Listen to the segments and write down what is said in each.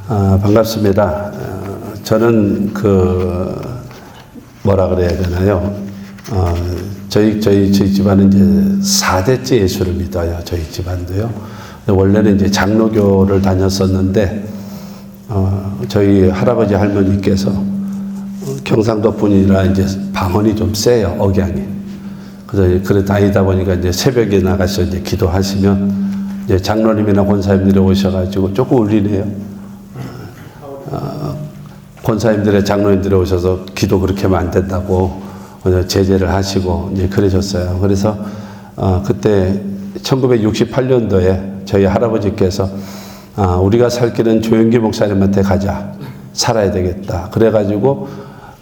반갑습니다. 저는 뭐라 그래야 되나요? 저희 집안은 이제 4대째 예수를 믿어요. 저희 집안도요. 원래는 이제 장로교를 다녔었는데, 저희 할아버지 할머니께서 경상도 분이라 이제 방언이 좀 세요, 억양이. 그래 다니다 보니까 이제 새벽에 나가서 이제 기도하시면 이제 장로님이나 권사님들이 오셔가지고 조금 울리네요. 권사님들의 장로님들이 오셔서 기도 그렇게 하면 안 된다고 제재를 하시고 이제 그러셨어요. 그래서 그때 1968년도에 저희 할아버지께서 우리가 살 길은 조영기 목사님한테 가자. 살아야 되겠다. 그래가지고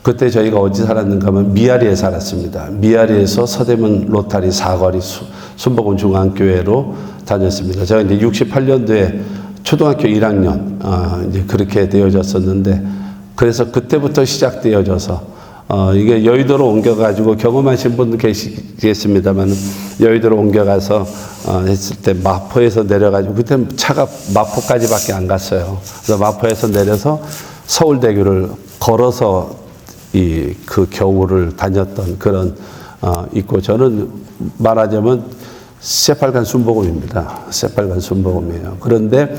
그때 저희가 어디 살았는가 하면 미아리에 살았습니다. 미아리에서 서대문 로타리 사거리 순복음 중앙교회로 다녔습니다. 제가 이제 68년도에 초등학교 1학년 이제 그렇게 되어졌었는데, 그래서 그때부터 시작되어져서 이게 여의도로 옮겨가지고 경험하신 분도 계시겠습니다만, 여의도로 옮겨가서 했을 때 마포에서 내려가지고, 그때 차가 마포까지밖에 안 갔어요. 그래서 마포에서 내려서 서울대교를 걸어서 그 겨울을 다녔던 그런 있고, 저는 말하자면 새빨간 순복음입니다. 새빨간 순복음이에요. 그런데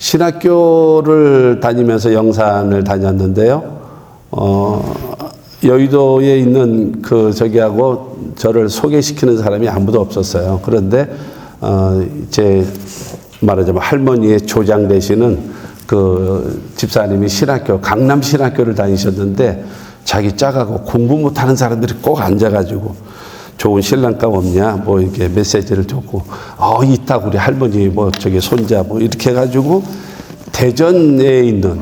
신학교를 다니면서 영산을 다녔는데요. 여의도에 있는 저기하고 저를 소개시키는 사람이 아무도 없었어요. 그런데 제 말하자면 할머니의 조장 되시는 집사님이 강남 신학교를 다니셨는데, 자기 짝하고 공부 못하는 사람들이 꼭 앉아가지고 좋은 신랑감 없냐 뭐 이렇게 메시지를 줬고, 이따 우리 할머니 손자 이렇게 해가지고 대전에 있는,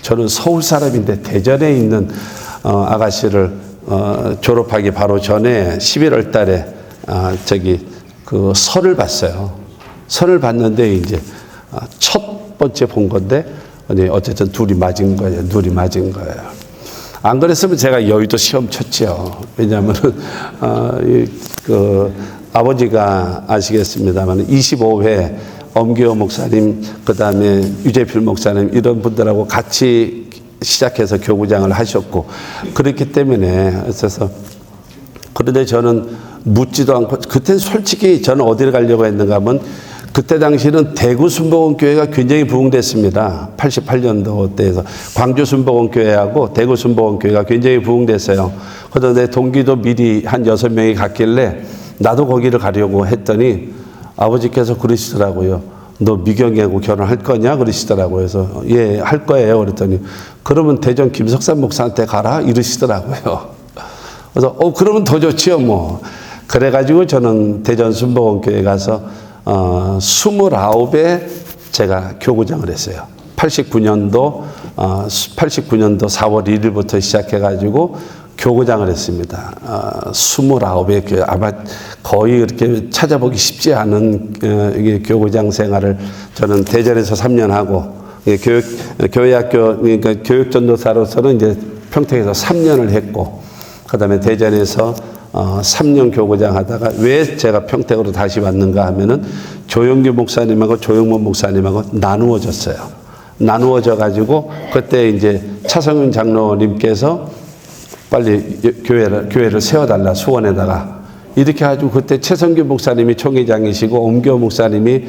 저는 서울 사람인데 대전에 있는 아가씨를 졸업하기 바로 전에 11월 달에 설을 봤어요. 설을 봤는데 이제 첫 번째 본 건데, 어쨌든 둘이 맞은 거예요. 안 그랬으면 제가 여의도 시험 쳤죠. 왜냐하면은 아버지가 아시겠습니다만 25회 엄기호 목사님, 그 다음에 유재필 목사님 이런 분들하고 같이 시작해서 교구장을 하셨고, 그렇기 때문에 그래서, 그런데 저는 묻지도 않고, 그때는 솔직히 저는 어디를 가려고 했는가 하면, 그때 당시는 대구 순복음교회가 굉장히 부흥됐습니다. 88년도 때에서 광주 순복음교회하고 대구 순복음교회가 굉장히 부흥됐어요. 그런데 동기도 미리 한 6명이 갔길래 나도 거기를 가려고 했더니 아버지께서 그러시더라고요. 너 미경이하고 결혼할 거냐? 그러시더라고요. 그래서 예, 할 거예요. 그랬더니 그러면 대전 김석산 목사한테 가라? 이러시더라고요. 그래서 그러면 더 좋지요 뭐. 그래가지고 저는 대전 순복음교회 가서 29에 제가 교구장을 했어요. 89년도 4월 1일부터 시작해가지고 교구장을 했습니다. 29에 아마 거의 그렇게 찾아보기 쉽지 않은 이게 교구장 생활을 저는 대전에서 3년 하고, 교회학교, 그러니까 교육전도사로서는 이제 평택에서 3년을 했고, 그 다음에 대전에서 3년 교구장 하다가 왜 제가 평택으로 다시 왔는가 하면은 조영기 목사님하고 조영문 목사님하고 나누어졌어요. 나누어져 가지고 그때 이제 차성윤 장로님께서 빨리 교회를 세워달라, 수원에다가. 이렇게 해가지고 그때 최성규 목사님이 총회장이시고 엄교 목사님이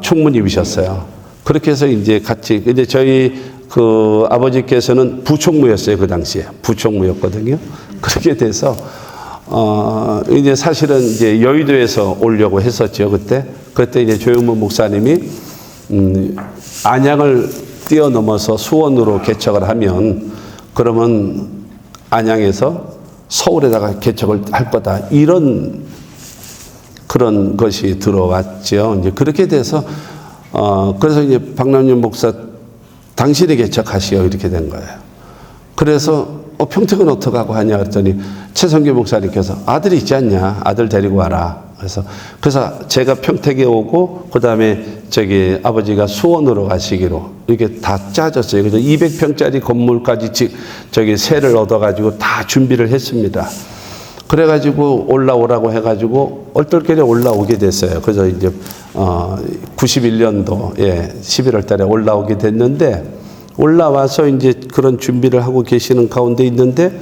총무님이셨어요. 그렇게 해서 이제 같이, 이제 저희 아버지께서는 부총무였어요. 그 당시에. 부총무였거든요. 그렇게 돼서 이제 사실은 이제 여의도에서 오려고 했었죠, 그때. 그때 이제 조영문 목사님이, 안양을 뛰어넘어서 수원으로 개척을 하면, 그러면 안양에서 서울에다가 개척을 할 거다. 그런 것이 들어왔죠. 이제 그렇게 돼서, 그래서 이제 박남윤 목사, 당신이 개척하시오. 이렇게 된 거예요. 그래서, 평택은 어떡하고 하냐 그랬더니 최성규 목사님께서 아들이 있지 않냐, 아들 데리고 와라. 그래서 제가 평택에 오고, 그 다음에 아버지가 수원으로 가시기로 이렇게 다 짜졌어요. 그래서 200평짜리 건물까지 세를 얻어가지고 다 준비를 했습니다. 그래가지고 올라오라고 해가지고 얼떨결에 올라오게 됐어요. 그래서 이제 91년도 11월 달에 올라오게 됐는데, 올라와서 이제 그런 준비를 하고 계시는 가운데 있는데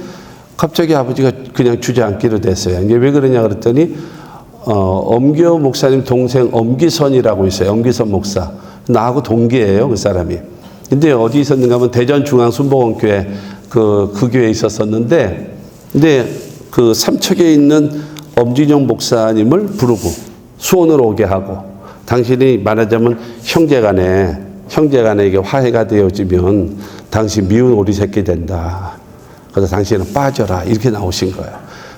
갑자기 아버지가 그냥 주저앉기로 됐어요. 이게 왜 그러냐 그랬더니 엄기호 목사님 동생 엄기선이라고 있어요. 엄기선 목사. 나하고 동기예요, 그 사람이. 근데 어디 있었는가 하면 대전중앙순복음교회 그 교회에 있었었는데, 근데 그 삼척에 있는 엄진영 목사님을 부르고 수원으로 오게 하고, 당신이 말하자면 형제간에 이게 화해가 되어지면 당신 미운 오리 새끼 된다. 그래서 당신은 빠져라. 이렇게 나오신 거예요.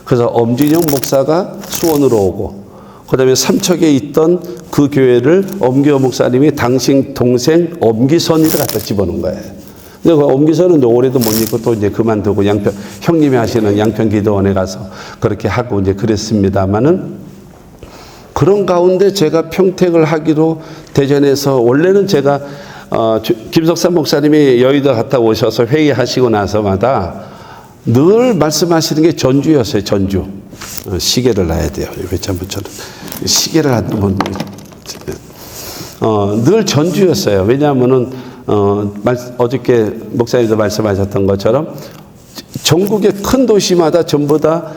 그래서 엄진영 목사가 수원으로 오고, 그 다음에 삼척에 있던 그 교회를 엄기호 목사님이 당신 동생 엄기선이를 갖다 집어넣은 거예요. 근데 그 엄기선은 오래도 못 있고 또 이제 그만두고 형님이 하시는 양평기도원에 가서 그렇게 하고 이제 그랬습니다만은, 그런 가운데 제가 평택을 하기로 대전에서, 원래는 제가 김석삼 목사님이 여의도 갔다 오셔서 회의하시고 나서마다 늘 말씀하시는 게 전주였어요. 전주. 시계를 놔야 돼요. 외참부처럼 시계를 안 두면 늘 전주였어요. 왜냐하면은 어저께 목사님도 말씀하셨던 것처럼 전국의 큰 도시마다 전부 다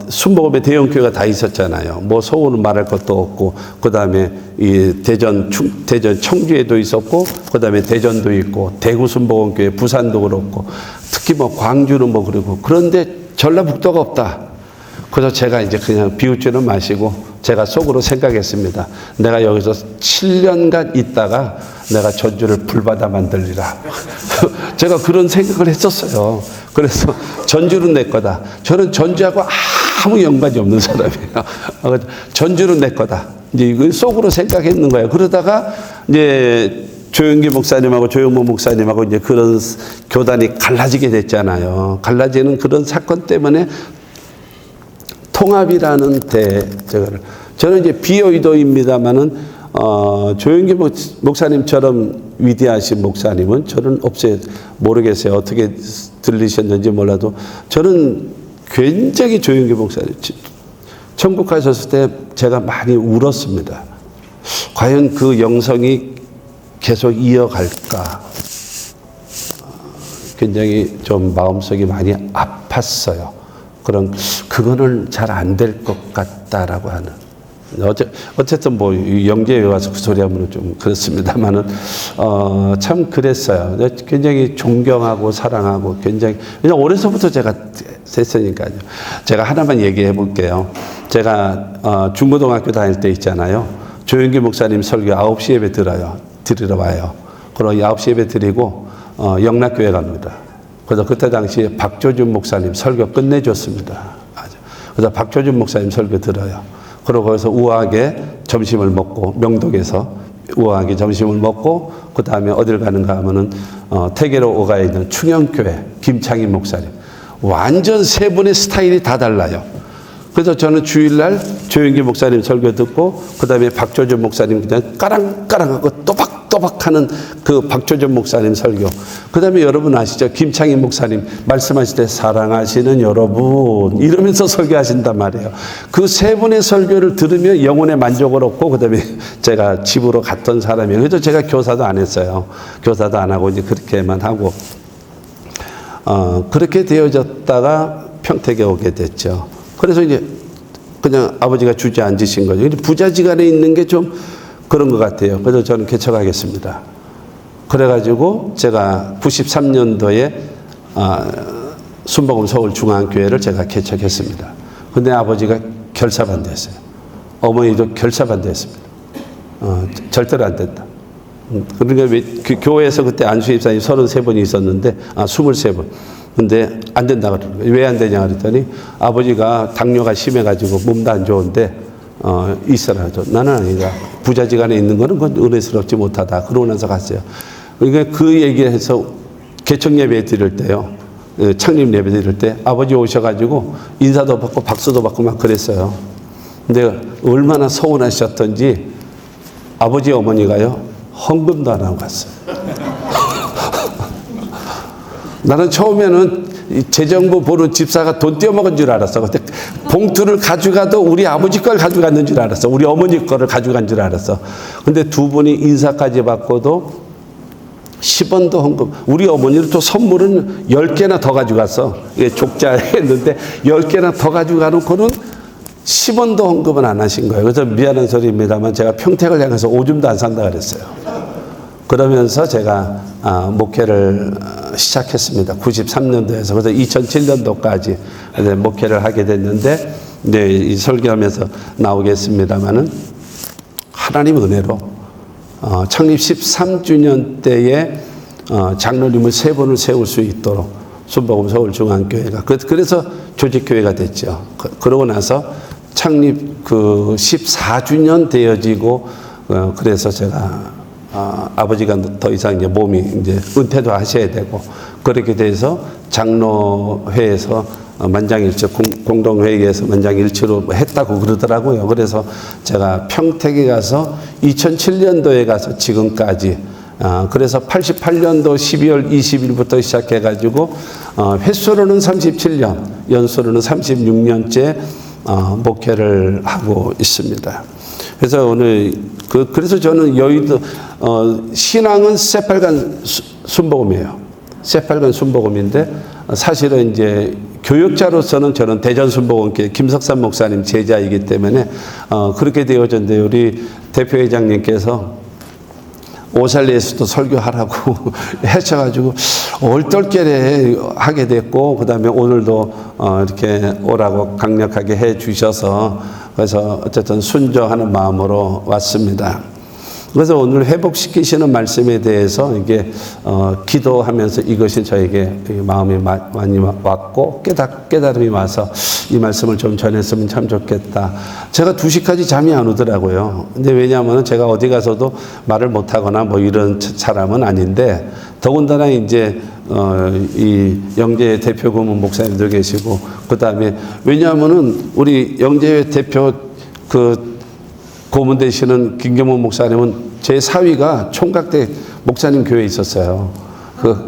순복음의 대형 교회가 다 있었잖아요. 뭐 서울은 말할 것도 없고, 그 다음에 이 대전 청주에도 있었고, 그 다음에 대전도 있고, 대구 순복음교회, 부산도 그렇고, 특히 뭐 광주는 뭐 그러고, 그런데 전라북도가 없다. 그래서 제가 이제 그냥 비웃지는 마시고 제가 속으로 생각했습니다. 내가 여기서 7년간 있다가 내가 전주를 불바다 만들리라. 제가 그런 생각을 했었어요. 그래서 전주는 내 거다. 저는 전주하고 아무 연관이 없는 사람이에요. 전주는 내 거다. 이제 이걸 속으로 생각했는 거예요. 그러다가 이제 조영기 목사님하고 조영모 목사님하고 이제 그런 교단이 갈라지게 됐잖아요. 갈라지는 그런 사건 때문에 통합이라는 저는 이제 비여의도입니다만은 조영기 목사님처럼 위대하신 목사님은 저는 모르겠어요. 어떻게 들리셨는지 몰라도 저는 굉장히 조영기 목사님 천국 가셨을 때 제가 많이 울었습니다. 과연 그 영성이 계속 이어갈까? 굉장히 좀 마음속이 많이 아팠어요. 그거는 잘 안 될 것 같다라고 하는. 어쨌든 뭐 영재에 와서 그 소리 하면 좀 그렇습니다만은, 참 그랬어요. 굉장히 존경하고 사랑하고 굉장히, 그냥 어려서부터 제가 했으니까요. 제가 하나만 얘기해 볼게요. 제가, 중고등학교 다닐 때 있잖아요. 조영기 목사님 설교 9시 예배 드리러 와요. 그럼 9시 예배 드리고, 영락교회 갑니다. 그래서 그때 당시에 박조준 목사님 설교 끝내줬습니다. 그래서 박조준 목사님 설교 들어요. 그리고 거기서 우아하게 점심을 먹고, 명동에서 우아하게 점심을 먹고, 그 다음에 어딜 가는가 하면은, 태계로 오가에 있는 충영교회 김창인 목사님. 완전 세 분의 스타일이 다 달라요. 그래서 저는 주일날 조영기 목사님 설교 듣고, 그 다음에 박조준 목사님 그냥 까랑까랑하고 또박또박하는 그 박조준 목사님 설교. 그 다음에 여러분 아시죠? 김창인 목사님 말씀하실 때 사랑하시는 여러분 이러면서 설교하신단 말이에요. 그 세 분의 설교를 들으면 영혼의 만족을 얻고, 그 다음에 제가 집으로 갔던 사람이에요. 그래서 제가 교사도 안 했어요. 교사도 안 하고 이제 그렇게만 하고, 그렇게 되어졌다가 평택에 오게 됐죠. 그래서 이제 그냥 아버지가 주저앉으신 거죠. 부자지간에 있는 게 좀 그런 것 같아요. 그래서 저는 개척하겠습니다. 그래가지고 제가 93년도에 순복음 서울중앙교회를 제가 개척했습니다. 근데 아버지가 결사반대했어요. 어머니도 결사반대했습니다. 절대로 안 된다. 그러니까 그 교회에서 그때 안수입사님 33분이 있었는데, 23분. 근데 안 된다 그러는 거예요. 왜 안 되냐 그랬더니 아버지가 당뇨가 심해가지고 몸도 안 좋은데 있어라. 나는 아니다. 부자지간에 있는 거는 그건 은혜스럽지 못하다. 그러고 나서 갔어요. 그러니까 그 얘기를 해서 개척 예배 드릴 때요. 창립 예배 드릴 때 아버지 오셔가지고 인사도 받고 박수도 받고 막 그랬어요. 근데 얼마나 서운하셨던지 아버지 어머니가요. 헌금도 안 하고 갔어요. 나는 처음에는 이 재정부 보는 집사가 돈 떼어먹은 줄 알았어. 근데 봉투를 가져가도 우리 아버지 걸 가져갔는 줄 알았어. 우리 어머니 거를 가져간 줄 알았어. 근데 두 분이 인사까지 받고도 10원도 헌금. 우리 어머니는 또 선물은 10개나 더 가져갔어. 이게 족자했는데 10개나 더 가져가놓고는 10원도 헌금은 안 하신 거예요. 그래서 미안한 소리입니다만 제가 평택을 향해서 오줌도 안 산다 그랬어요. 그러면서 제가 목회를 시작했습니다. 93년도에서. 그래서 2007년도까지 목회를 하게 됐는데, 네, 이 설교하면서 나오겠습니다만은 하나님 은혜로 창립 13주년 때에 장로님을 3분을 세울 수 있도록 순복음 서울중앙교회가 그래서 조직교회가 됐죠. 그러고 나서 창립 14주년 되어지고 그래서 제가 아버지가 더 이상 이제 몸이 이제 은퇴도 하셔야 되고 그렇게 돼서 장로회에서 만장일치 공동회의에서 만장일치로 했다고 그러더라고요. 그래서 제가 평택에 가서 2007년도에 가서 지금까지 그래서 88년도 12월 20일부터 시작해가지고 횟수로는 37년, 연수로는 36년째 목회를 하고 있습니다. 그래서 오늘 그래서 저는 여의도 신앙은 새빨간 순복음이에요. 새빨간 순복음인데 사실은 이제 교육자로서는 저는 대전 순복음교회 김석삼 목사님 제자이기 때문에 그렇게 되어졌는데 우리 대표회장님께서 오살리에서도 설교하라고 하셔가지고 얼떨결에 하게 됐고, 그 다음에 오늘도 이렇게 오라고 강력하게 해 주셔서 그래서 어쨌든 순종하는 마음으로 왔습니다. 그래서 오늘 회복시키시는 말씀에 대해서 이게 기도하면서 이것이 저에게 마음이 많이 왔고 깨달음이 와서 이 말씀을 좀 전했으면 참 좋겠다. 제가 2시까지 잠이 안 오더라고요. 근데 왜냐하면 제가 어디 가서도 말을 못하거나 뭐 이런 사람은 아닌데 더군다나 이제 이 영재회 대표 고문 목사님도 계시고 그 다음에 왜냐하면은 우리 영재회 대표 고문 되시는 김경문 목사님은 제 사위가 총각대 목사님 교회에 있었어요.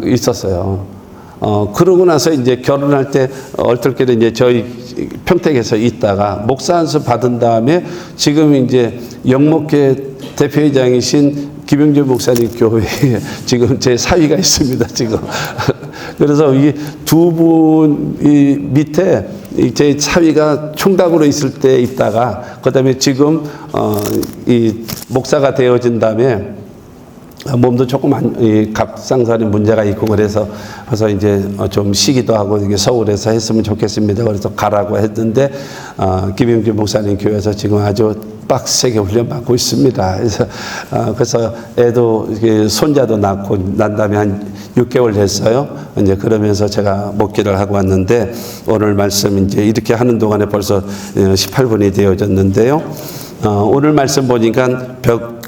있었어요. 그러고 나서 이제 결혼할 때 얼떨결에 이제 저희 평택에서 있다가 목사 안수 받은 다음에 지금 이제 영목회 대표회장이신 김영준 목사님 교회에 지금 제 사위가 있습니다. 지금. 그래서 이 두 분이 밑에 제 사위가 총각으로 있을 때 있다가 그다음에 지금 이 목사가 되어진 다음에 몸도 조금 갑상선에 문제가 있고 그래서 이제 좀 쉬기도 하고 이게 서울에서 했으면 좋겠습니다. 그래서 가라고 했는데 김영준 목사님 교회에서 지금 아주 빡세게 훈련받고 있습니다. 그래서 애도 손자도 낳고 난 다음에 한 6개월 됐어요. 이제 그러면서 제가 목기를 하고 왔는데 오늘 말씀 이제 이렇게 하는 동안에 벌써 18분이 되어졌는데요. 오늘 말씀 보니까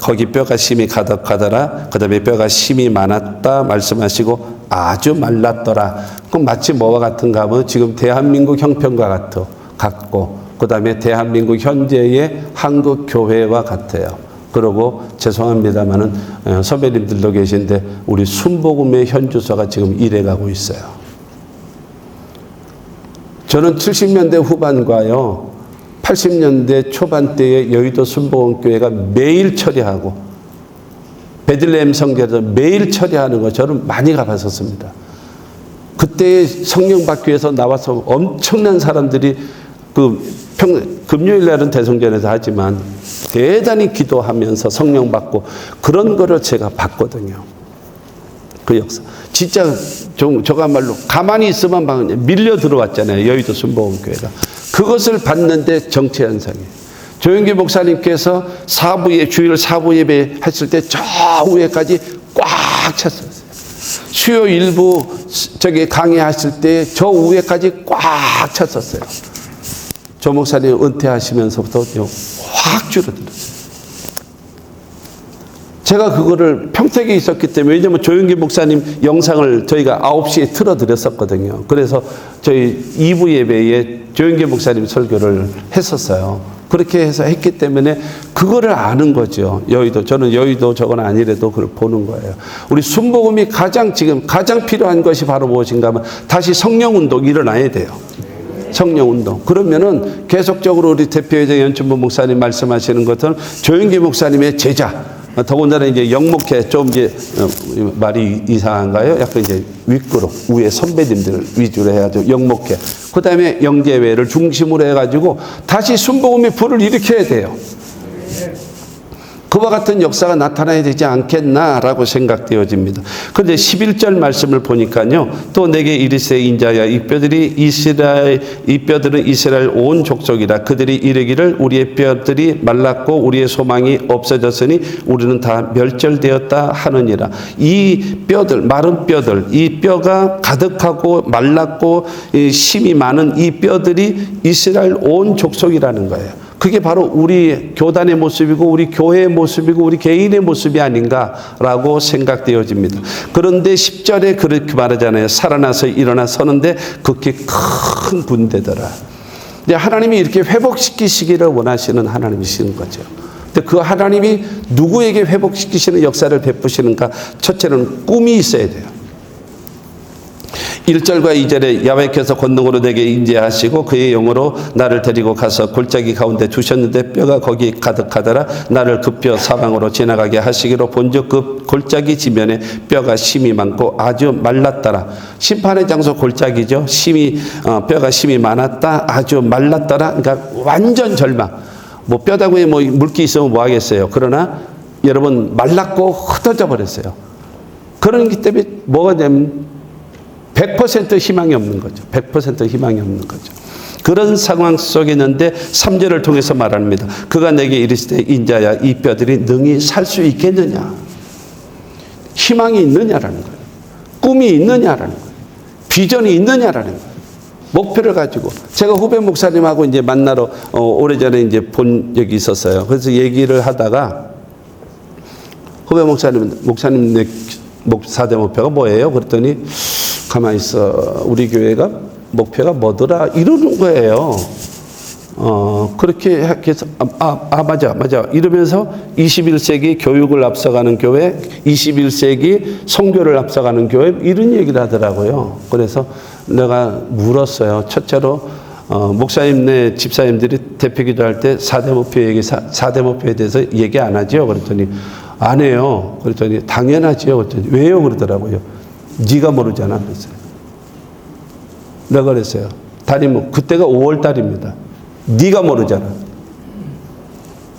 거기 뼈가 심이 가득하더라. 그 다음에 뼈가 심이 많았다 말씀하시고 아주 말랐더라. 그럼 마치 뭐와 같은가 하면 지금 대한민국 형편과 같고 그 다음에 대한민국 현재의 한국 교회와 같아요. 그러고 죄송합니다만은 선배님들도 계신데 우리 순복음의 현주소가 지금 이래가고 있어요. 저는 70년대 후반과요 80년대 초반 때에 여의도 순복음교회가 매일 처리하고 베들레헴 성전에서 매일 처리하는 거 저는 많이 가봤었습니다. 그때 성령 받기 위해서 나와서 엄청난 사람들이 금요일 날은 대성전에서 하지만 대단히 기도하면서 성령 받고 그런 거를 제가 봤거든요. 그 역사. 진짜 저가말로 가만히 있으면 밀려 들어왔잖아요. 여의도 순복음교회가. 그것을 봤는데 정체 현상이에요. 조영기 목사님께서 주일 사부 예배 했을 때 저 위에까지 꽉 찼어요. 수요 일부 강의하실 때 저 위에까지 꽉 찼었어요. 조 목사님 은퇴하시면서부터 확 줄어들었어요. 제가 그거를 평택에 있었기 때문에, 왜냐면 조영기 목사님 영상을 저희가 9시에 틀어드렸었거든요. 그래서 저희 2부 예배에 조영기 목사님 설교를 했었어요. 그렇게 해서 했기 때문에 그거를 아는 거죠. 여의도. 저는 여의도 저건 아니래도 그걸 보는 거예요. 우리 순복음이 지금 가장 필요한 것이 바로 무엇인가 하면 다시 성령운동이 일어나야 돼요. 성령운동. 그러면은 계속적으로 우리 대표회장 연춘부 목사님 말씀하시는 것은 조영기 목사님의 제자, 더군다나 이제 영목회, 좀 이제 말이 이상한가요? 약간 이제 윗그룹, 위에 선배님들 위주로 해가지고 영목회, 그 다음에 영재회를 중심으로 해가지고 다시 순복음의 불을 일으켜야 돼요. 그와 같은 역사가 나타나야 되지 않겠나라고 생각되어집니다. 그런데 11절 말씀을 보니까요, 또 내게 이르시되 인자야 이 뼈들은 이스라엘 온 족속이라. 그들이 이르기를 우리의 뼈들이 말랐고 우리의 소망이 없어졌으니 우리는 다 멸절되었다 하느니라. 이 뼈들, 마른 뼈들, 이 뼈가 가득하고 말랐고 심이 많은 이 뼈들이 이스라엘 온 족속이라는 거예요. 그게 바로 우리 교단의 모습이고 우리 교회의 모습이고 우리 개인의 모습이 아닌가라고 생각되어집니다. 그런데 10절에 그렇게 말하잖아요. 살아나서 일어나 서는데 극히 큰 군대더라. 근데 하나님이 이렇게 회복시키시기를 원하시는 하나님이시는 거죠. 근데 그 하나님이 누구에게 회복시키시는 역사를 베푸시는가? 첫째는 꿈이 있어야 돼요. 1절과 2절에 야훼께서 권능으로 내게 인지하시고 그의 영으로 나를 데리고 가서 골짜기 가운데 두셨는데 뼈가 거기 가득하더라. 나를 그 뼈 사방으로 지나가게 하시기로 본즉 그 골짜기 지면에 뼈가 심이 많고 아주 말랐더라. 심판의 장소 골짜기죠. 뼈가 심이 많았다. 아주 말랐더라. 그러니까 완전 절망. 뭐 뼈다구에 뭐 물기 있으면 뭐 하겠어요. 그러나 여러분 말랐고 흩어져 버렸어요. 그러기 때문에 뭐가 되면 100% 희망이 없는 거죠. 100% 희망이 없는 거죠. 그런 상황 속에 있는데 3절을 통해서 말합니다. 그가 내게 이르시되 인자야 이 뼈들이 능히 살 수 있겠느냐. 희망이 있느냐라는 거예요. 꿈이 있느냐라는 거예요. 비전이 있느냐라는 거예요. 목표를 가지고. 제가 후배 목사님하고 이제 만나러 오래전에 이제 본 적이 있었어요. 그래서 얘기를 하다가 후배 목사님 내 4대 목표가 뭐예요? 그랬더니 가만히 있어. 우리 교회가 목표가 뭐더라? 이러는 거예요. 그렇게 해서, 맞아. 이러면서 21세기 교육을 앞서가는 교회, 21세기 선교를 앞서가는 교회, 이런 얘기를 하더라고요. 그래서 내가 물었어요. 첫째로, 목사님네 집사님들이 대표 기도할 때 4대 목표에 대해서 얘기 안 하죠? 그랬더니, 안 해요. 그랬더니, 당연하지요. 그랬더니, 왜요? 그러더라고요. 네가 모르잖아. 그랬어요. 내가 그랬어요. 담임 그때가 5월 달입니다. 네가 모르잖아.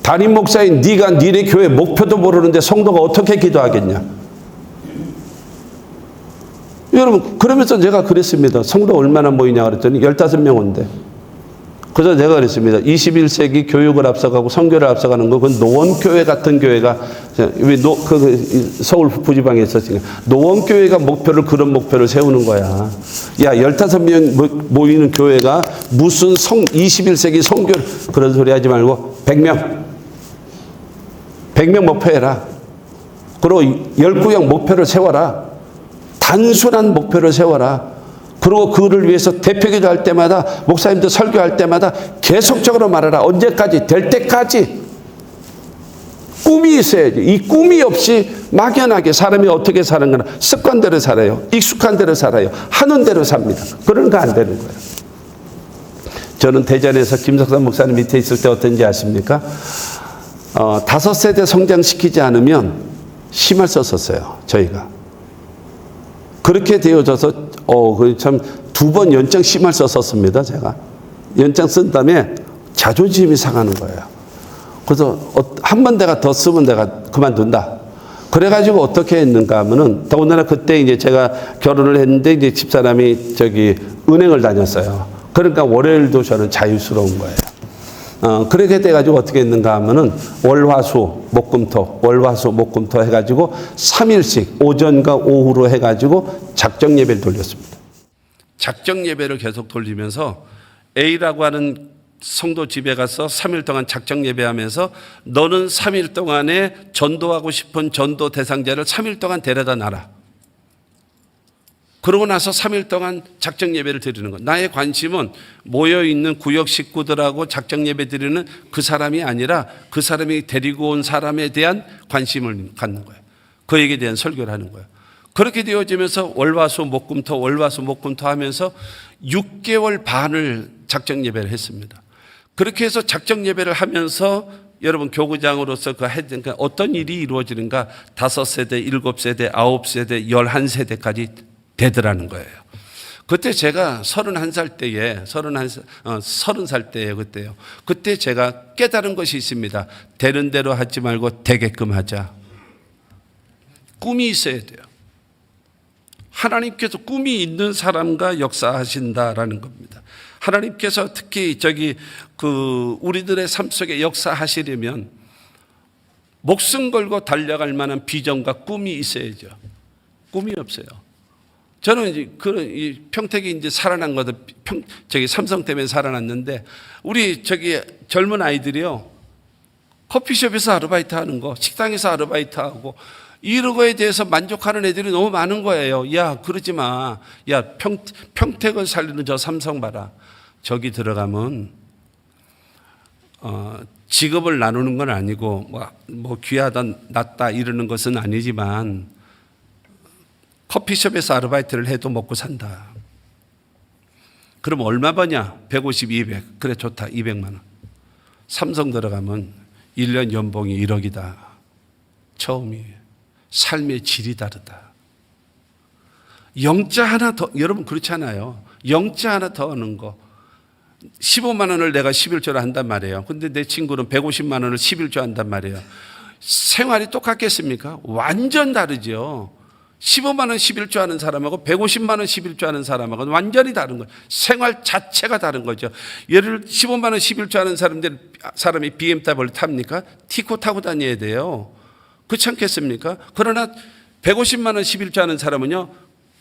담임 목사인 네가 니네 교회 목표도 모르는데 성도가 어떻게 기도하겠냐. 여러분 그러면서 제가 그랬습니다. 성도 얼마나 모이냐 그랬더니 15명 온대. 그래서 내가 그랬습니다. 21세기 교육을 앞서가고 선교를 앞서가는 거, 그건 노원교회 같은 교회가, 왜 서울 부지방에 있었으니까, 노원교회가 그런 목표를 세우는 거야. 야, 15명 모이는 교회가 무슨 21세기 선교를, 그런 소리 하지 말고, 100명 목표해라. 그리고 10구역 목표를 세워라. 단순한 목표를 세워라. 그리고 그를 위해서 대표기도 할 때마다 목사님들 설교할 때마다 계속적으로 말하라. 언제까지? 될 때까지. 꿈이 있어야지. 이 꿈이 없이 막연하게 사람이 어떻게 사는 거나 습관대로 살아요. 익숙한 대로 살아요. 하는 대로 삽니다. 그런 거 안 되는 거예요. 저는 대전에서 김석삼 목사님 밑에 있을 때 어떤지 아십니까? 5세대 성장시키지 않으면 심할 썼었어요. 저희가. 그렇게 되어져서 참 2번 연장 심할 썼습니다. 제가 연장 쓴 다음에 자존심이 상하는 거예요. 그래서 한 번 내가 더 쓰면 내가 그만둔다. 그래가지고 어떻게 했는가 하면은, 더군다나 그때 이제 제가 결혼을 했는데 이제 집사람이 은행을 다녔어요. 그러니까 월요일도 저는 자유스러운 거예요. 그렇게 돼가지고 어떻게 했는가 하면은 월화수 목금토 해가지고 3일씩 오전과 오후로 해가지고 작정 예배를 돌렸습니다. 작정 예배를 계속 돌리면서 A라고 하는 성도 집에 가서 3일 동안 작정 예배하면서 너는 3일 동안에 전도하고 싶은 전도 대상자를 3일 동안 데려다 놔라. 그러고 나서 3일 동안 작정 예배를 드리는 것. 나의 관심은 모여있는 구역 식구들하고 작정 예배 드리는 그 사람이 아니라 그 사람이 데리고 온 사람에 대한 관심을 갖는 거예요. 그에게 대한 설교를 하는 거예요. 그렇게 되어지면서 월화수목금토 하면서 6개월 반을 작정 예배를 했습니다. 그렇게 해서 작정 예배를 하면서 여러분 교구장으로서 그러니까 어떤 일이 이루어지는가 5세대, 7세대, 9세대, 11세대까지 되더라는 거예요. 그때 제가 31살 때에 30살 때예요. 그때요. 그때 제가 깨달은 것이 있습니다. 되는 대로 하지 말고 되게끔 하자. 꿈이 있어야 돼요. 하나님께서 꿈이 있는 사람과 역사하신다라는 겁니다. 하나님께서 특히 우리들의 삶 속에 역사하시려면 목숨 걸고 달려갈 만한 비전과 꿈이 있어야죠. 꿈이 없어요. 저는 이제 평택이 이제 살아난 것도 삼성 때문에 살아났는데 우리 젊은 아이들이요. 커피숍에서 아르바이트 하는 거, 식당에서 아르바이트 하고 이런 거에 대해서 만족하는 애들이 너무 많은 거예요. 야, 그러지 마. 야, 평택을 살리는 저 삼성 봐라. 저기 들어가면 직업을 나누는 건 아니고 뭐 귀하다 낫다 이러는 것은 아니지만 커피숍에서 아르바이트를 해도 먹고 산다. 그럼 얼마 버냐? 150, 200. 그래 좋다. 200만 원. 삼성 들어가면 1년 연봉이 1억이다. 처음이에요. 삶의 질이 다르다. 영자 하나 더, 여러분 그렇잖아요. 영자 하나 더 하는 거. 15만 원을 내가 11조를 한단 말이에요. 근데 내 친구는 150만 원을 11조 한단 말이에요. 생활이 똑같겠습니까? 완전 다르죠. 15만 원 11조 하는 사람하고 150만 원 11조 하는 사람하고 완전히 다른 거예요. 생활 자체가 다른 거죠. 예를 15만 원 11조 하는 사람이 BMW를 탑니까? 티코 타고 다녀야 돼요. 그렇지 않겠습니까? 그러나 150만 원 11조 하는 사람은요.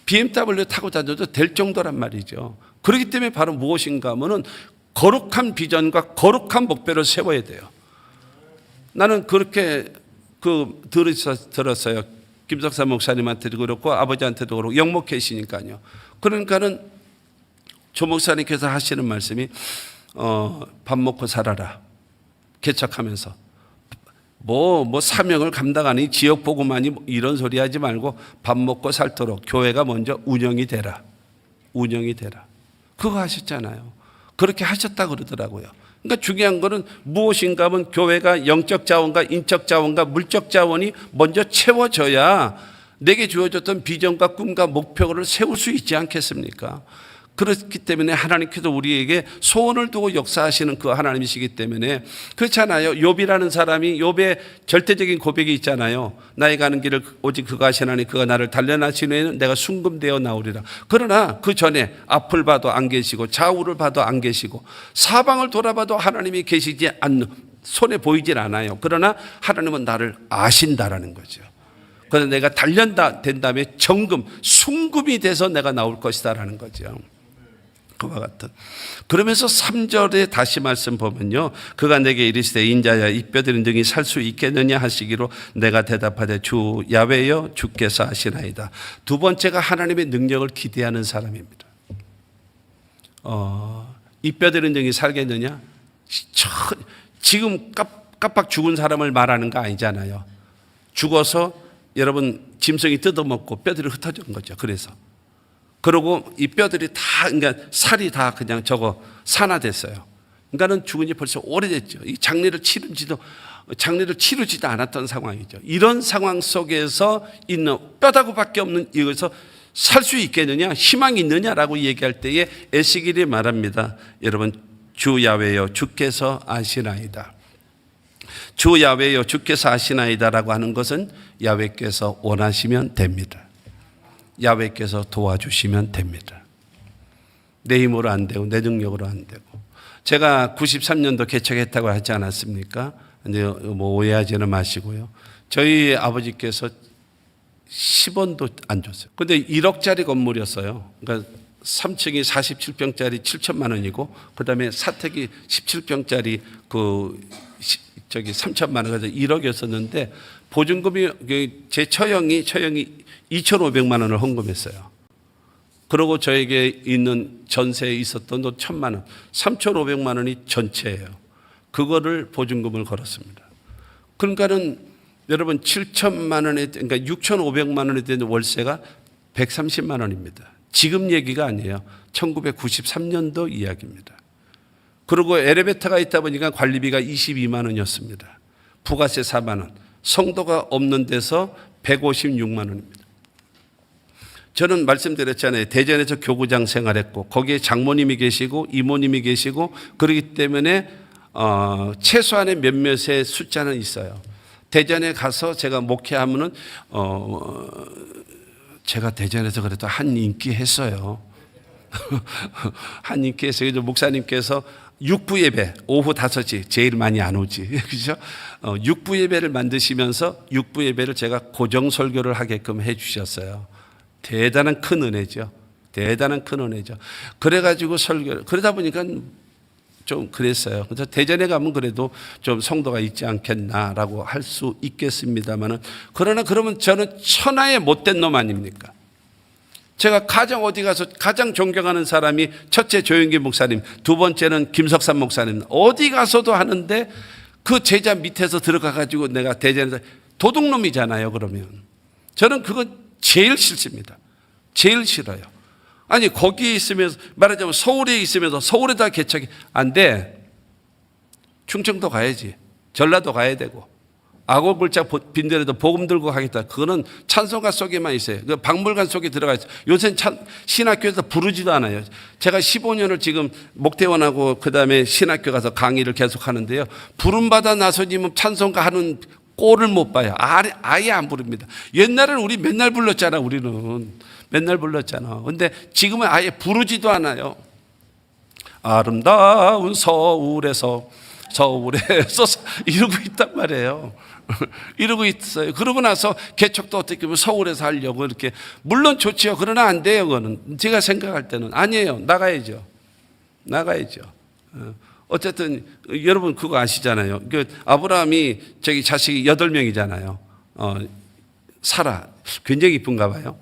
BMW 타고 다녀도 될 정도란 말이죠. 그렇기 때문에 바로 무엇인가 하면은 거룩한 비전과 거룩한 목표를 세워야 돼요. 나는 그렇게 들었어요. 김석사 목사님한테도 그렇고 아버지한테도 그렇고 영목 계시니까요. 그러니까는 조 목사님께서 하시는 말씀이 밥 먹고 살아라. 개척하면서 뭐 사명을 감당하니 지역 보고만이 이런 소리 하지 말고 밥 먹고 살도록 교회가 먼저 운영이 되라. 그거 하셨잖아요. 그렇게 하셨다 그러더라고요. 그러니까 중요한 거는 무엇인가 하면 교회가 영적 자원과 인적 자원과 물적 자원이 먼저 채워져야 내게 주어졌던 비전과 꿈과 목표를 세울 수 있지 않겠습니까? 그렇기 때문에 하나님께서 우리에게 소원을 두고 역사하시는 그 하나님이시기 때문에 그렇잖아요. 욥이라는 사람이 욥의 절대적인 고백이 있잖아요. 나의 가는 길을 오직 그가 하시나니 그가 나를 단련하신 후에는 내가 순금되어 나오리라. 그러나 그 전에 앞을 봐도 안 계시고 좌우를 봐도 안 계시고 사방을 돌아봐도 하나님이 계시지 않는 손에 보이질 않아요. 그러나 하나님은 나를 아신다라는 거죠. 그래서 내가 단련된 다음에 정금, 순금이 돼서 내가 나올 것이다라는 거죠. 그와 같은. 그러면서 3절에 다시 말씀 보면요. 그가 내게 이르시되 인자야 이 뼈들이 능히 살 수 있겠느냐 하시기로 내가 대답하되 주 야훼여 주께서 하시나이다. 두 번째가 하나님의 능력을 기대하는 사람입니다. 이 뼈들이 능히 살겠느냐? 지금 깜빡 죽은 사람을 말하는 거 아니잖아요. 죽어서 여러분 짐승이 뜯어먹고 뼈들이 흩어진 거죠. 그러고 이 뼈들이 다 그러니까 살이 다 그냥 산화됐어요. 그러니까는 죽은 지 벌써 오래됐죠. 이 장례를 치르지도 않았던 상황이죠. 이런 상황 속에서 있는 뼈다구밖에 없는 이것에서 살 수 있겠느냐, 희망이 있느냐라고 얘기할 때에 에스겔이 말합니다. 여러분 주 야훼여 주께서 아시나이다. 주 야훼여 주께서 아시나이다라고 하는 것은 야훼께서 원하시면 됩니다. 야훼께서 도와주시면 됩니다. 내 힘으로 안 되고 내 능력으로 안 되고. 제가 93년도 개척했다고 하지 않았습니까? 근데 뭐 오해하지는 마시고요. 저희 아버지께서 10원도 안 줬어요. 근데 1억짜리 건물이었어요. 그러니까 3층이 47평짜리 7천만 원이고 그다음에 사택이 17평짜리 그 저기 3천만 원 가지고 1억이었었는데 보증금이 제 처형이 2,500만 원을 헌금했어요. 그리고 저에게 있는 전세에 있었던 돈 1,000만 원, 3,500만 원이 전체예요. 그거를 보증금을 걸었습니다. 그러니까는 여러분 7천만 원에 그러니까 6,500만 원에 되는 월세가 130만 원입니다. 지금 얘기가 아니에요. 1993년도 이야기입니다. 그리고 엘리베이터가 있다 보니까 관리비가 22만 원이었습니다. 부가세 4만 원, 성도가 없는 데서 156만 원입니다. 저는 말씀드렸잖아요. 대전에서 교구장 생활했고 거기에 장모님이 계시고 이모님이 계시고 그렇기 때문에 최소한의 몇몇의 숫자는 있어요. 대전에 가서 제가 목회하면은 제가 대전에서 그래도 한 인기 했어요. 한 인기 했어요. 목사님께서 육부 예배 오후 5시 제일 많이 안 오지. 그죠? 육부 예배를 만드시면서 육부 예배를 제가 고정 설교를 하게끔 해 주셨어요. 대단한 큰 은혜죠. 대단한 큰 은혜죠. 그래가지고 설교를, 그러다 보니까 좀 그랬어요. 그래서 대전에 가면 그래도 좀 성도가 있지 않겠나라고 할 수 있겠습니다만은 그러나 그러면 저는 천하의 못된 놈 아닙니까? 제가 가장 어디 가서 가장 존경하는 사람이 첫째 조영기 목사님, 두 번째는 김석삼 목사님, 어디 가서도 하는데 그 제자 밑에서 들어가가지고 내가 대전에서 도둑놈이잖아요. 그러면 저는 그건 제일 싫습니다. 제일 싫어요. 아니 거기에 있으면서 말하자면 서울에 있으면서 서울에다 개척이 안 돼. 충청도 가야지. 전라도 가야 되고 아고불짝 빈대라도 복음 들고 가겠다. 그거는 찬송가 속에만 있어요. 그 박물관 속에 들어가 있어요. 요새는 신학교에서 부르지도 않아요. 제가 15년을 지금 목대원하고 그다음에 신학교 가서 강의를 계속 하는데요. 부름받아 나서님은 찬송가 하는 꼴을 못 봐요. 아예 안 부릅니다. 옛날에는 우리 맨날 불렀잖아. 우리는 맨날 불렀잖아. 근데 지금은 아예 부르지도 않아요. 아름다운 서울에서 이러고 있단 말이에요. 이러고 있어요. 그러고 나서 개척도 어떻게 보면 서울에서 하려고 이렇게 물론 좋지요. 그러나 안 돼요. 그거는 제가 생각할 때는 아니에요. 나가야죠. 어쨌든 여러분 그거 아시잖아요. 그 아브라함이 저기 자식이 8명이잖아요. 사라 굉장히 이쁜가 봐요.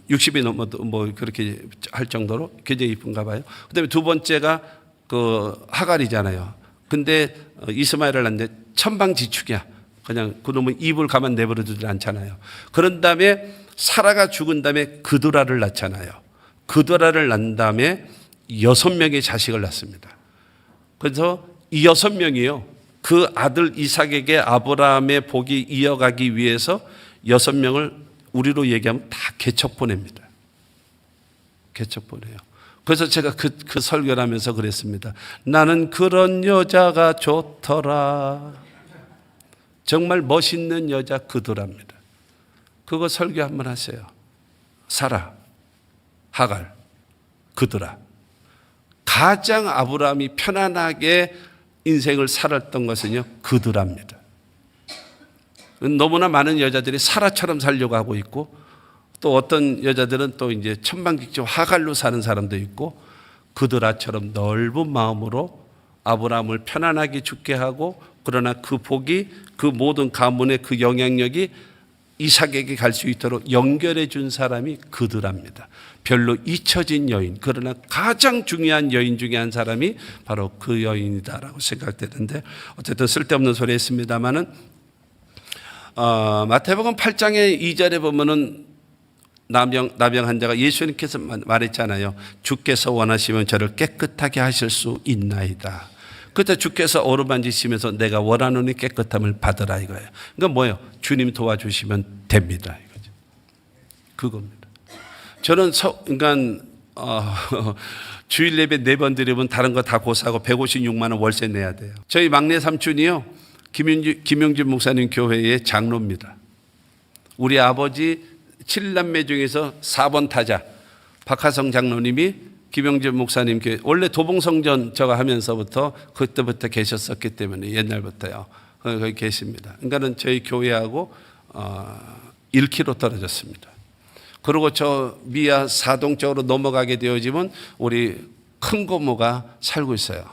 60이 넘어도 뭐 그렇게 할 정도로 굉장히 이쁜가 봐요. 그다음에 두 번째가 그 하갈이잖아요. 근데 이스마엘을 낳는데 천방지축이야. 그냥 그놈은 입을 가만 내버려 두지 않잖아요. 그런 다음에 사라가 죽은 다음에 그드라를 낳잖아요. 그드라를 낳은 다음에 6명의 자식을 낳습니다. 그래서 이 6명이요. 그 아들 이삭에게 아브라함의 복이 이어가기 위해서 6명을 우리로 얘기하면 다 개척 보냅니다. 개척 보내요. 그래서 제가 그 설교를 하면서 그랬습니다. 나는 그런 여자가 좋더라. 정말 멋있는 여자 그드랍니다. 그거 설교 한번 하세요. 사라, 하갈, 그드라. 가장 아브라함이 편안하게 인생을 살았던 것은요, 그드랍니다. 너무나 많은 여자들이 사라처럼 살려고 하고 있고, 또 어떤 여자들은 또 이제 천방지축 하갈로 사는 사람도 있고, 그드라처럼 넓은 마음으로 아브라함을 편안하게 죽게 하고, 그러나 그 복이 그 모든 가문의 그 영향력이 이삭에게 갈 수 있도록 연결해 준 사람이 그드랍니다. 별로 잊혀진 여인, 그러나 가장 중요한 여인 중에 한 사람이 바로 그 여인이다라고 생각되는데, 어쨌든 쓸데없는 소리 했습니다마는 마태복음 8장의 2절에 보면은 나병 환자가 예수님께서 말했잖아요. 주께서 원하시면 저를 깨끗하게 하실 수 있나이다. 그때 주께서 어루만지시면서 내가 원하노니 깨끗함을 받으라 이거예요. 그러니까 뭐예요? 주님 도와주시면 됩니다 이거죠. 그겁니다. 저는 그러니까 주일 예배 4번 드리면 다른 거 다 고사하고 156만 원 월세 내야 돼요. 저희 막내 삼촌이요, 김용진 목사님 교회의 장로입니다. 우리 아버지 7남매 중에서 4번 타자 박하성 장로님이 김용진 목사님 교회, 원래 도봉성전 저가 하면서부터 그때부터 계셨었기 때문에 옛날부터요. 거기 계십니다. 그러니까는 저희 교회하고 1km 떨어졌습니다. 그리고 저 미아 사동 쪽으로 넘어가게 되어지면 우리 큰 고모가 살고 있어요.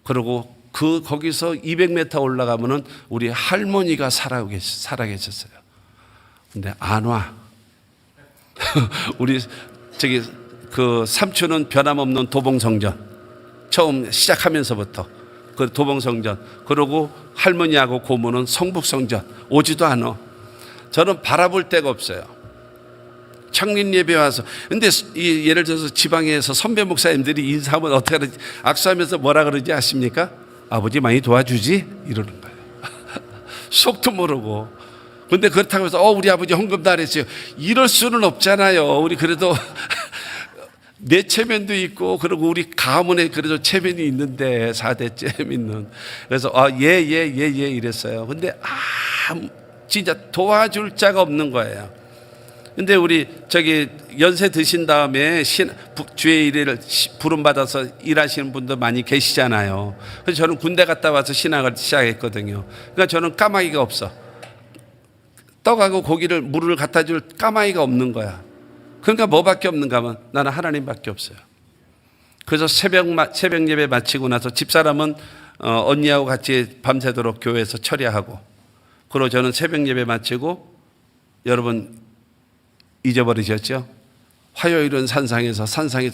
그리고 거기서 200m 올라가면은 우리 할머니가 살아 계셨어요. 근데 안 와. 우리 그 삼촌은 변함없는 도봉성전. 처음 시작하면서부터 그 도봉성전. 그리고 할머니하고 고모는 성북성전. 오지도 않아. 저는 바라볼 데가 없어요. 창립 예배 와서. 근데 예를 들어서 지방에서 선배 목사님들이 인사하면 어떻게 하는지 악수하면서 뭐라 그러지 아십니까? 아버지 많이 도와주지? 이러는 거예요. 속도 모르고. 근데 그렇다고 해서 우리 아버지 헌금도 안 했어요. 이럴 수는 없잖아요. 우리 그래도 내 체면도 있고, 그리고 우리 가문에 그래도 체면이 있는데 4대째 있는. 그래서 예 이랬어요. 근데 진짜 도와줄 자가 없는 거예요. 근데 우리 연세 드신 다음에 주의 일을 부름받아서 일하시는 분도 많이 계시잖아요. 그래서 저는 군대 갔다 와서 신학을 시작했거든요. 그러니까 저는 까마귀가 없어. 떡하고 고기를 물을 갖다 줄 까마귀가 없는 거야. 그러니까 뭐밖에 없는가 하면 나는 하나님밖에 없어요. 그래서 새벽 예배 마치고 나서 집사람은 언니하고 같이 밤새도록 교회에서 처리하고, 그리고 저는 새벽 예배 마치고, 여러분 잊어버리셨죠? 화요일은 산상에서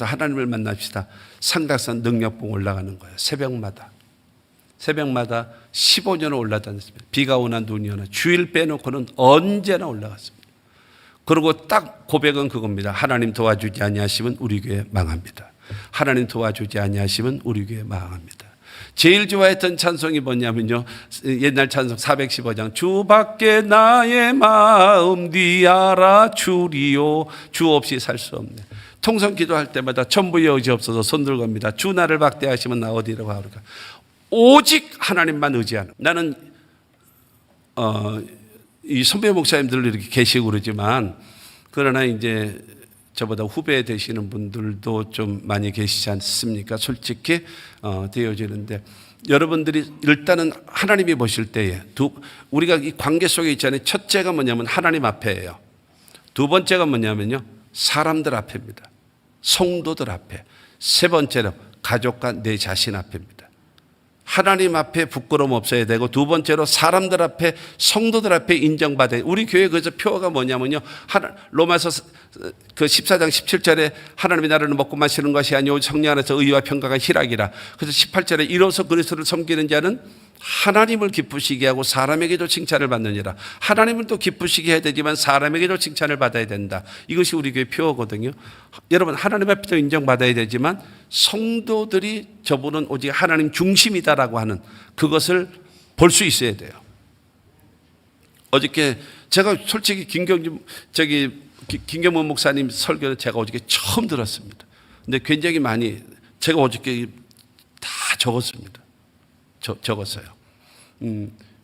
하나님을 만납시다. 삼각산 능력봉 올라가는 거예요. 새벽마다 15년을 올라다녔습니다. 비가 오나 눈이 오나 주일 빼놓고는 언제나 올라갔습니다. 그리고 딱 고백은 그겁니다. 하나님 도와주지 아니하시면 우리 교회 망합니다. 하나님 도와주지 아니하시면 우리 교회 망합니다. 제일 좋아했던 찬송이 뭐냐면요, 옛날 찬송 415장. 주밖에 나의 마음 네 알아주리요. 주 없이 살 수 없네. 통성 기도할 때마다 전부의 의지 없어서 손 들고 합니다. 주 나를 박대하시면 나 어디로 가오리까. 오직 하나님만 의지하는. 나는 이 선배 목사님들 이렇게 계시고 그러지만, 그러나 이제 저보다 후배 되시는 분들도 좀 많이 계시지 않습니까? 솔직히 되어지는데, 여러분들이 일단은 하나님이 보실 때에 우리가 이 관계 속에 있잖아요. 첫째가 뭐냐면 하나님 앞에예요. 두 번째가 뭐냐면요, 사람들 앞입니다. 성도들 앞에. 세 번째는 가족과 내 자신 앞입니다. 하나님 앞에 부끄러움 없어야 되고, 두 번째로 사람들 앞에, 성도들 앞에 인정받아야 돼요. 우리 교회 그래서 표어가 뭐냐면요, 로마서 그 14장 17절에 하나님의 나라를 먹고 마시는 것이 아니오 성령 안에서 의와 평강과 희락이라. 그래서 18절에 이로써 그리스도를 섬기는 자는 하나님을 기쁘시게 하고 사람에게도 칭찬을 받느니라. 하나님을 또 기쁘시게 해야 되지만 사람에게도 칭찬을 받아야 된다. 이것이 우리 교회 표어거든요. 여러분, 하나님 앞에도 인정받아야 되지만 성도들이 저분은 오직 하나님 중심이다라고 하는 그것을 볼 수 있어야 돼요. 어저께 제가 솔직히 김경문 목사님 설교를 제가 어저께 처음 들었습니다. 근데 굉장히 많이 제가 어저께 다 적었습니다. 적었어요.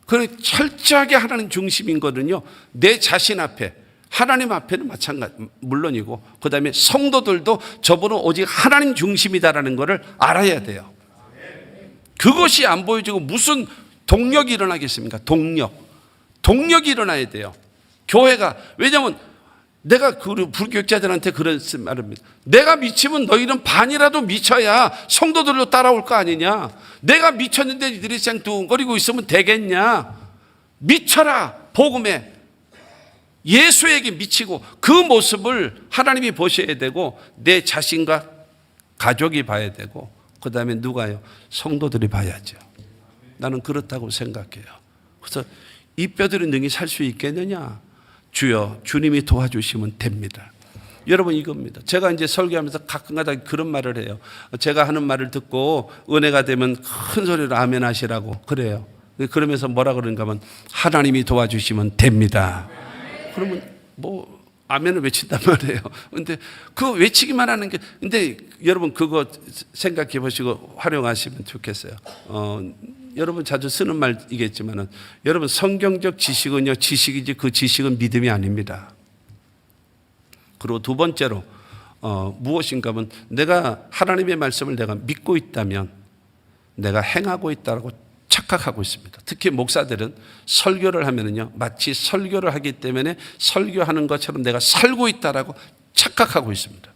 그래 철저하게 하나님 중심인 거는요, 내 자신 앞에, 하나님 앞에는 마찬가지 물론이고, 그 다음에 성도들도 저분은 오직 하나님 중심이다라는 것을 알아야 돼요. 그것이 안 보여지고 무슨 동력이 일어나겠습니까? 동력이 일어나야 돼요. 교회가. 왜냐하면 내가 불교육자들한테 그런 말입니다. 내가 미치면 너희는 반이라도 미쳐야 성도들로 따라올 거 아니냐. 내가 미쳤는데 이들이 쌩뚱거리고 있으면 되겠냐. 미쳐라. 복음에. 예수에게 미치고 그 모습을 하나님이 보셔야 되고, 내 자신과 가족이 봐야 되고, 그 다음에 누가요? 성도들이 봐야죠. 나는 그렇다고 생각해요. 그래서 이 뼈들이 능히 살 수 있겠느냐? 주여, 주님이 도와주시면 됩니다. 여러분, 이겁니다. 제가 이제 설교하면서 가끔가다 그런 말을 해요. 제가 하는 말을 듣고 은혜가 되면 큰 소리로 아멘 하시라고 그래요. 그러면서 뭐라 그러는가 하면 하나님이 도와주시면 됩니다. 그러면 뭐 아멘을 외친단 말이에요. 근데 그 외치기만 하는 게, 근데 여러분 그거 생각해 보시고 활용하시면 좋겠어요. 여러분 자주 쓰는 말이겠지만은, 여러분 성경적 지식은요, 지식이지 그 지식은 믿음이 아닙니다. 그리고 두 번째로 무엇인가 하면, 내가 하나님의 말씀을 내가 믿고 있다면, 내가 행하고 있다고 착각하고 있습니다. 특히 목사들은 설교를 하면은요, 마치 설교를 하기 때문에 설교하는 것처럼 내가 살고 있다라고 착각하고 있습니다.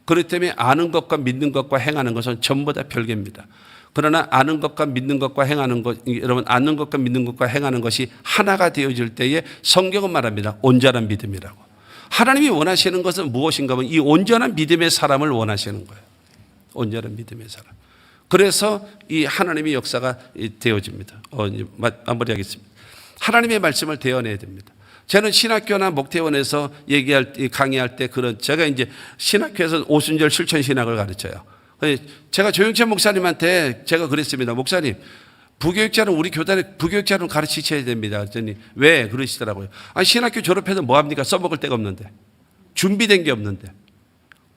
그렇기 때문에 아는 것과 믿는 것과 행하는 것은 전부 다 별개입니다. 그러나 아는 것과 믿는 것과 행하는 것, 여러분 아는 것과 믿는 것과 행하는 것이 하나가 되어질 때에 성경은 말합니다. 온전한 믿음이라고. 하나님이 원하시는 것은 무엇인가 하면 이 온전한 믿음의 사람을 원하시는 거예요. 온전한 믿음의 사람. 그래서 이 하나님의 역사가 되어집니다. 마무리하겠습니다. 하나님의 말씀을 대언해야 됩니다. 저는 신학교나 목태원에서 강의할 때 제가 이제 신학교에서 오순절 실천 신학을 가르쳐요. 제가 조영천 목사님한테 제가 그랬습니다. 목사님, 부교육자는 우리 교단에 부교육자는 가르치셔야 됩니다. 그랬더니 왜 그러시더라고요. 아니, 신학교 졸업해서 뭐 합니까? 써먹을 데가 없는데. 준비된 게 없는데.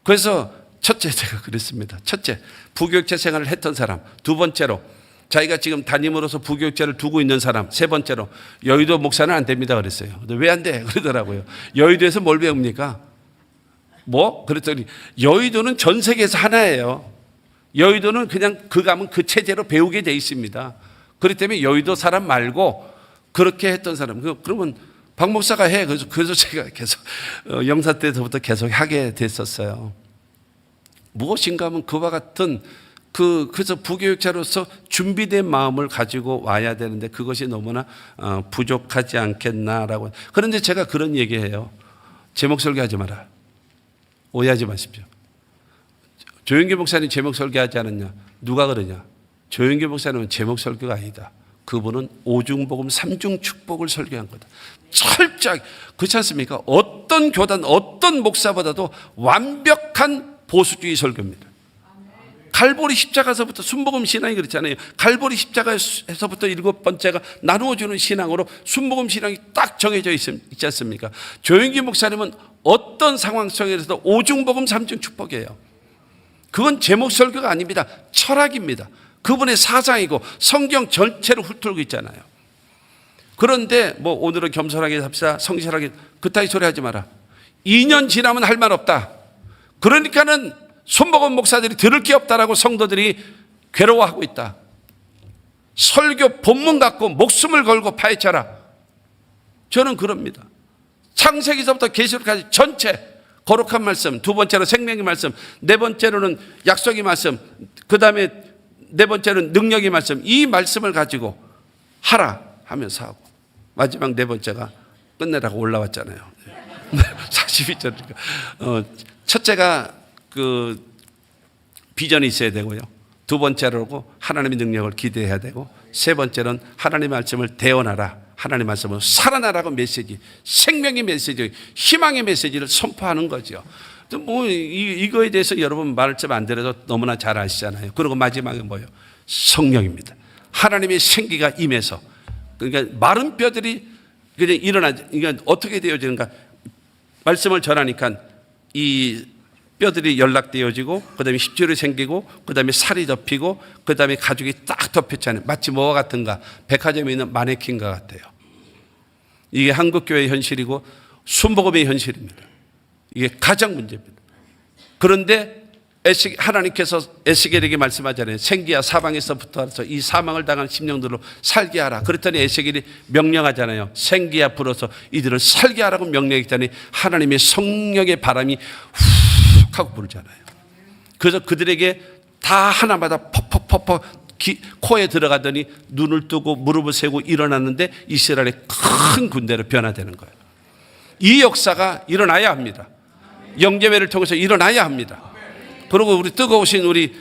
그래서 첫째, 제가 그랬습니다. 첫째, 부교육자 생활을 했던 사람. 두 번째로, 자기가 지금 담임으로서 부교육자를 두고 있는 사람. 세 번째로, 여의도 목사는 안 됩니다. 그랬어요. 왜 안 돼? 그러더라고요. 여의도에서 뭘 배웁니까? 뭐? 그랬더니, 여의도는 전 세계에서 하나예요. 여의도는 그냥 그 가면 그 체제로 배우게 돼 있습니다. 그렇기 때문에 여의도 사람 말고 그렇게 했던 사람. 그러면 박 목사가 해. 그래서 제가 계속 영사 때부터 계속 하게 됐었어요. 무엇인가 하면 그와 같은 그래서 부교육자로서 준비된 마음을 가지고 와야 되는데 그것이 너무나 부족하지 않겠나라고. 그런데 제가 그런 얘기해요. 제목 설교하지 마라. 오해하지 마십시오. 조영기 목사님 제목 설교하지 않았냐? 누가 그러냐? 조영기 목사님은 제목 설교가 아니다. 그분은 오중복음 삼중 축복을 설교한 거다. 철저하게. 그렇지 않습니까? 어떤 교단, 어떤 목사보다도 완벽한 보수주의 설교입니다. 갈보리 십자가에서부터 순복음 신앙이 그렇잖아요. 갈보리 십자가에서부터 7번째가 나누어주는 신앙으로 순복음 신앙이 딱 정해져 있지 않습니까? 조영기 목사님은 어떤 상황 속에서도 오중복음 삼중 축복이에요. 그건 제목 설교가 아닙니다. 철학입니다. 그분의 사상이고 성경 전체를 훑고 있잖아요. 그런데 뭐 오늘은 겸손하게 합시다. 성실하게 그따위 소리 하지 마라. 2년 지나면 할 말 없다. 그러니까는 손목은 목사들이 들을 게 없다라고 성도들이 괴로워하고 있다. 설교 본문 갖고 목숨을 걸고 파헤쳐라. 저는 그럽니다. 창세기서부터 계시록까지 전체 거룩한 말씀, 두 번째로 생명의 말씀, 네 번째로는 약속의 말씀, 그 다음에 네 번째로는 능력의 말씀, 이 말씀을 가지고 하라 하면서 하고 마지막 네 번째가 끝내라고 올라왔잖아요. 42절. 첫째가 그 비전이 있어야 되고요. 두 번째로 하나님의 능력을 기대해야 되고, 세 번째는 하나님의 말씀을 대언하라. 하나님의 말씀은 살아나라고 메시지, 생명의 메시지, 희망의 메시지를 선포하는 거죠. 뭐 이거에 대해서 여러분 말씀 안 드려도 너무나 잘 아시잖아요. 그리고 마지막에 뭐예요? 성령입니다. 하나님의 생기가 임해서, 그러니까 마른 뼈들이 그냥 일어나지. 그러니까 어떻게 되어지는가? 말씀을 전하니까 이 뼈들이 연락되어지고, 그 다음에 십줄이 생기고, 그 다음에 살이 덮이고, 그 다음에 가죽이 딱 덮였잖아요. 마치 뭐와 같은가? 백화점에 있는 마네킹과 같아요. 이게 한국교회의 현실이고 순복음의 현실입니다. 이게 가장 문제입니다. 그런데 하나님께서 에스겔에게 말씀하잖아요. 생기야 사방에서부터 이 사망을 당한 심령들로 살게 하라. 그랬더니 에스겔이 명령하잖아요. 생기야 불어서 이들을 살게 하라고 명령했더니 하나님의 성령의 바람이 훅 하고 불잖아요. 그래서 그들에게 다 하나마다 퍽퍽퍽퍽 코에 들어가더니 눈을 뜨고 무릎을 세고 일어났는데 이스라엘의 큰 군대로 변화되는 거예요. 이 역사가 일어나야 합니다. 영계회를 통해서 일어나야 합니다. 그리고 우리 뜨거우신 우리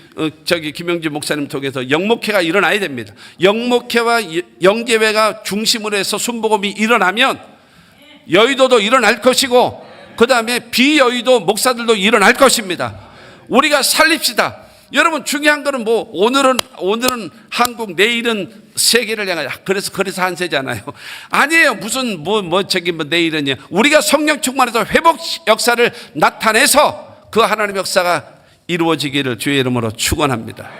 김영진 목사님 통해서 영목회가 일어나야 됩니다. 영목회와 영계회가 중심으로 해서 순복음이 일어나면 여의도도 일어날 것이고, 그 다음에 비여의도 목사들도 일어날 것입니다. 우리가 살립시다. 여러분 중요한 거는 뭐 오늘은 한국, 내일은 세계를 향하여, 그래서 한 세잖아요. 아니에요. 무슨 내일은요. 우리가 성령 충만해서 회복 역사를 나타내서 그 하나님의 역사가 이루어지기를 주의 이름으로 축원합니다.